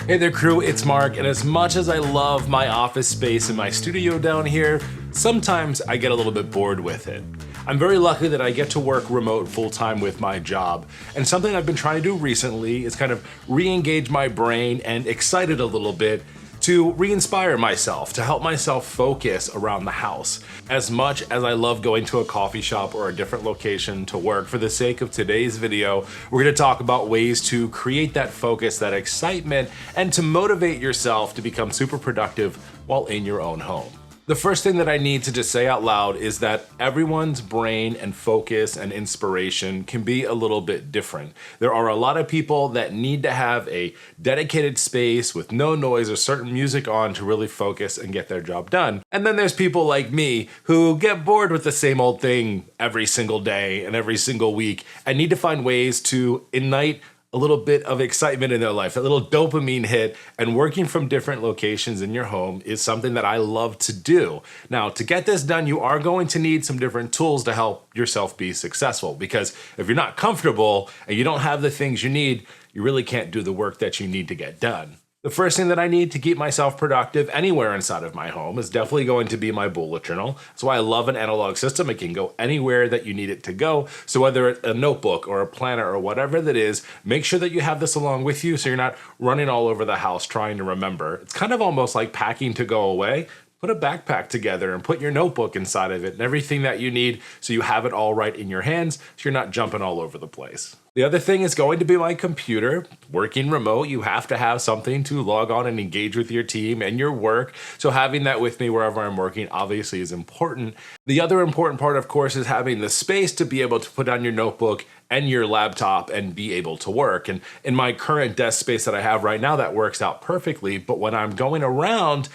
Hey there crew, it's Mark, and as much as I love my office space and my studio down here, sometimes I get a little bit bored with it. I'm very lucky that I get to work remote full-time with my job, and something I've been trying to do recently is kind of re-engage my brain and excite it a little bit to re-inspire myself, to help myself focus around the house. As much as I love going to a coffee shop or a different location to work, for the sake of today's video, we're gonna talk about ways to create that focus, that excitement, and to motivate yourself to become super productive while in your own home. The first thing that I need to just say out loud is that everyone's brain and focus and inspiration can be a little bit different. There are a lot of people that need to have a dedicated space with no noise or certain music on to really focus and get their job done. And then there's people like me who get bored with the same old thing every single day and every single week and need to find ways to ignite a little bit of excitement in their life, a little dopamine hit, and working from different locations in your home is something that I love to do. Now, to get this done, you are going to need some different tools to help yourself be successful, because if you're not comfortable and you don't have the things you need, you really can't do the work that you need to get done. The first thing that I need to keep myself productive anywhere inside of my home is definitely going to be my bullet journal. That's why I love an analog system. It can go anywhere that you need it to go. So whether it's a notebook or a planner or whatever that is, make sure that you have this along with you so you're not running all over the house trying to remember. It's kind of almost like packing to go away. Put a backpack together and put your notebook inside of it and everything that you need so you have it all right in your hands so you're not jumping all over the place. The other thing is going to be my computer. Working remote, you have to have something to log on and engage with your team and your work. So having that with me wherever I'm working obviously is important. The other important part, of course, is having the space to be able to put on your notebook and your laptop and be able to work. And in my current desk space that I have right now, that works out perfectly. But when I'm going around,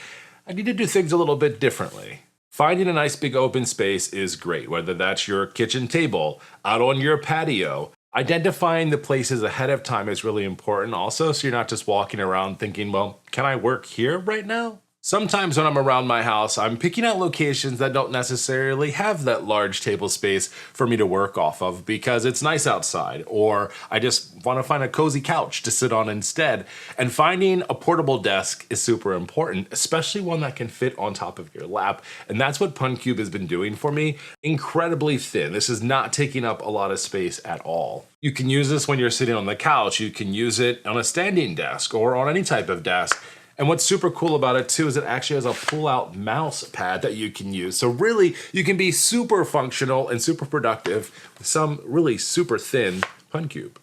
I need to do things a little bit differently. Finding a nice big open space is great, whether that's your kitchen table, out on your patio. Identifying the places ahead of time is really important also, so you're not just walking around thinking, well, can I work here right now? Sometimes when I'm around my house, I'm picking out locations that don't necessarily have that large table space for me to work off of because it's nice outside, or I just want to find a cozy couch to sit on instead. And finding a portable desk is super important, especially one that can fit on top of your lap. And that's what PunCube has been doing for me. Incredibly thin. This is not taking up a lot of space at all. You can use this when you're sitting on the couch. You can use it on a standing desk or on any type of desk. And what's super cool about it too is it actually has a pull-out mouse pad that you can use. So really, you can be super functional and super productive with some really super thin PunCube.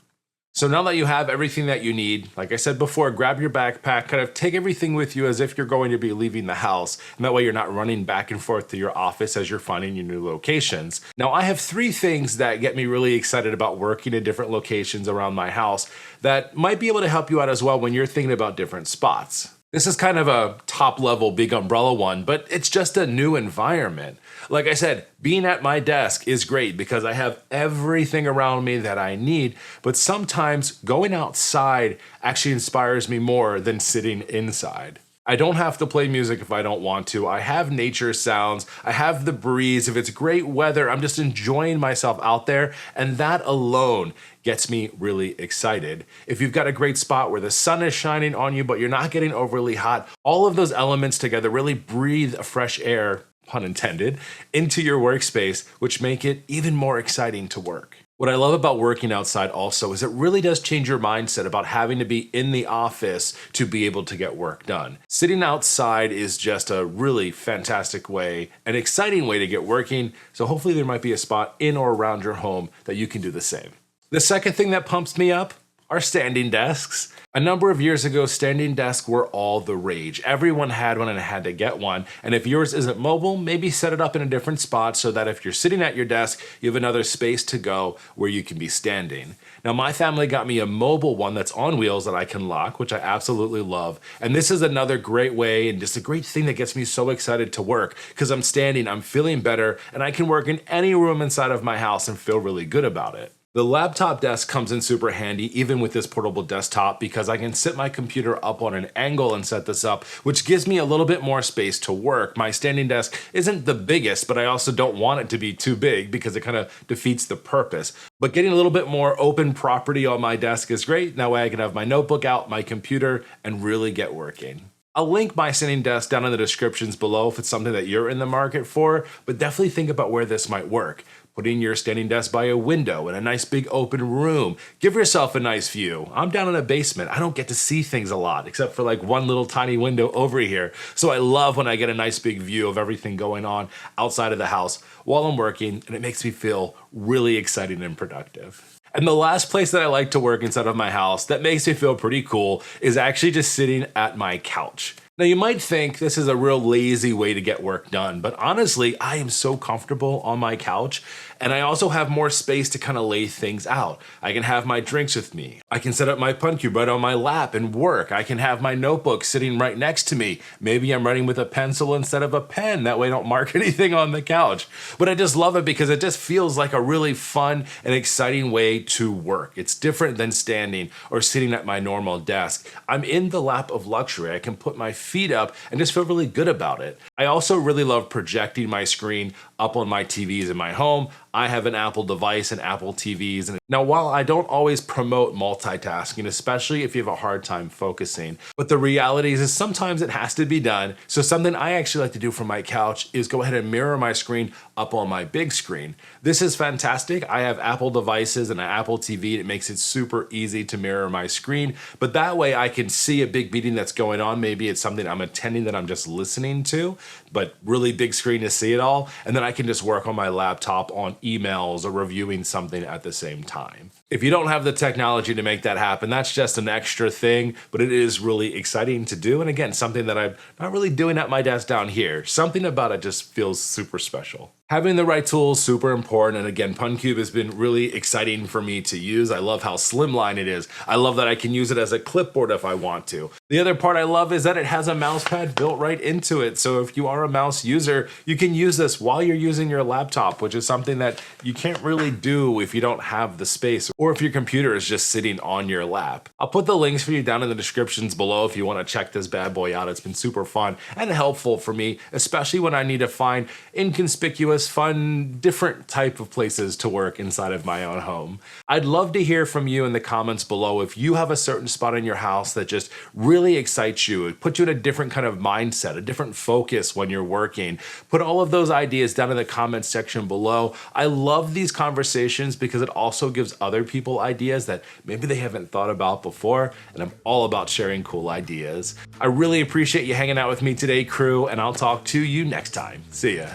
So now that you have everything that you need, like I said before, grab your backpack, kind of take everything with you as if you're going to be leaving the house. And that way you're not running back and forth to your office as you're finding your new locations. Now I have 3 things that get me really excited about working in different locations around my house that might be able to help you out as well when you're thinking about different spots. This is kind of a top level big umbrella one, but it's just a new environment. Like I said, being at my desk is great because I have everything around me that I need, but sometimes going outside actually inspires me more than sitting inside. I don't have to play music if I don't want to. I have nature sounds. I have the breeze. If it's great weather, I'm just enjoying myself out there, and that alone gets me really excited. If you've got a great spot where the sun is shining on you, but you're not getting overly hot, all of those elements together really breathe fresh air, pun intended, into your workspace, which make it even more exciting to work. What I love about working outside also is it really does change your mindset about having to be in the office to be able to get work done. Sitting outside is just a really fantastic way, an exciting way to get working, so hopefully there might be a spot in or around your home that you can do the same. The second thing that pumps me up are standing desks. A number of years ago, standing desks were all the rage. Everyone had one and had to get one. And if yours isn't mobile, maybe set it up in a different spot so that if you're sitting at your desk, you have another space to go where you can be standing. Now, my family got me a mobile one that's on wheels that I can lock, which I absolutely love. And this is another great way and just a great thing that gets me so excited to work because I'm standing, I'm feeling better, and I can work in any room inside of my house and feel really good about it. The laptop desk comes in super handy even with this portable desktop because I can sit my computer up on an angle and set this up, which gives me a little bit more space to work. My standing desk isn't the biggest, but I also don't want it to be too big because it kind of defeats the purpose. But getting a little bit more open property on my desk is great. That way I can have my notebook out, my computer, and really get working. I'll link my standing desk down in the descriptions below if it's something that you're in the market for, but definitely think about where this might work. Putting your standing desk by a window in a nice big open room. Give yourself a nice view. I'm down in a basement. I don't get to see things a lot except for like one little tiny window over here. So I love when I get a nice big view of everything going on outside of the house while I'm working, and it makes me feel really exciting and productive. And the last place that I like to work inside of my house that makes me feel pretty cool is actually just sitting at my couch. Now you might think this is a real lazy way to get work done, but honestly, I am so comfortable on my couch, and I also have more space to kind of lay things out. I can have my drinks with me. I can set up my pun cube right on my lap and work. I can have my notebook sitting right next to me. Maybe I'm writing with a pencil instead of a pen. That way I don't mark anything on the couch. But I just love it because it just feels like a really fun and exciting way to work. It's different than standing or sitting at my normal desk. I'm in the lap of luxury. I can put my feet up and just feel really good about it. I also really love projecting my screen up on my TVs in my home. I have an Apple device and Apple TVs. And now, while I don't always promote multitasking, especially if you have a hard time focusing, but the reality is sometimes it has to be done. So something I actually like to do from my couch is go ahead and mirror my screen up on my big screen. This is fantastic. I have Apple devices and an Apple TV, and it makes it super easy to mirror my screen. But that way I can see a big meeting that's going on. Maybe it's something I'm attending that I'm just listening to, but really big screen to see it all. And then I can just work on my laptop on emails or reviewing something at the same time. If you don't have the technology to make that happen, that's just an extra thing, but it is really exciting to do. And again, something that I'm not really doing at my desk down here. Something about it just feels super special. Having the right tools, super important. And again, PunCube has been really exciting for me to use. I love how slimline it is. I love that I can use it as a clipboard if I want to. The other part I love is that it has a mouse pad built right into it. So if you are a mouse user, you can use this while you're using your laptop, which is something that you can't really do if you don't have the space or if your computer is just sitting on your lap. I'll put the links for you down in the descriptions below if you want to check this bad boy out. It's been super fun and helpful for me, especially when I need to find inconspicuous, fun, different type of places to work inside of my own home. I'd love to hear from you in the comments below if you have a certain spot in your house that just really excites you. It puts you in a different kind of mindset, a different focus when you're working. Put all of those ideas down in the comments section below. I love these conversations because it also gives other people ideas that maybe they haven't thought about before, and I'm all about sharing cool ideas. I really appreciate you hanging out with me today, crew, and I'll talk to you next time. See ya.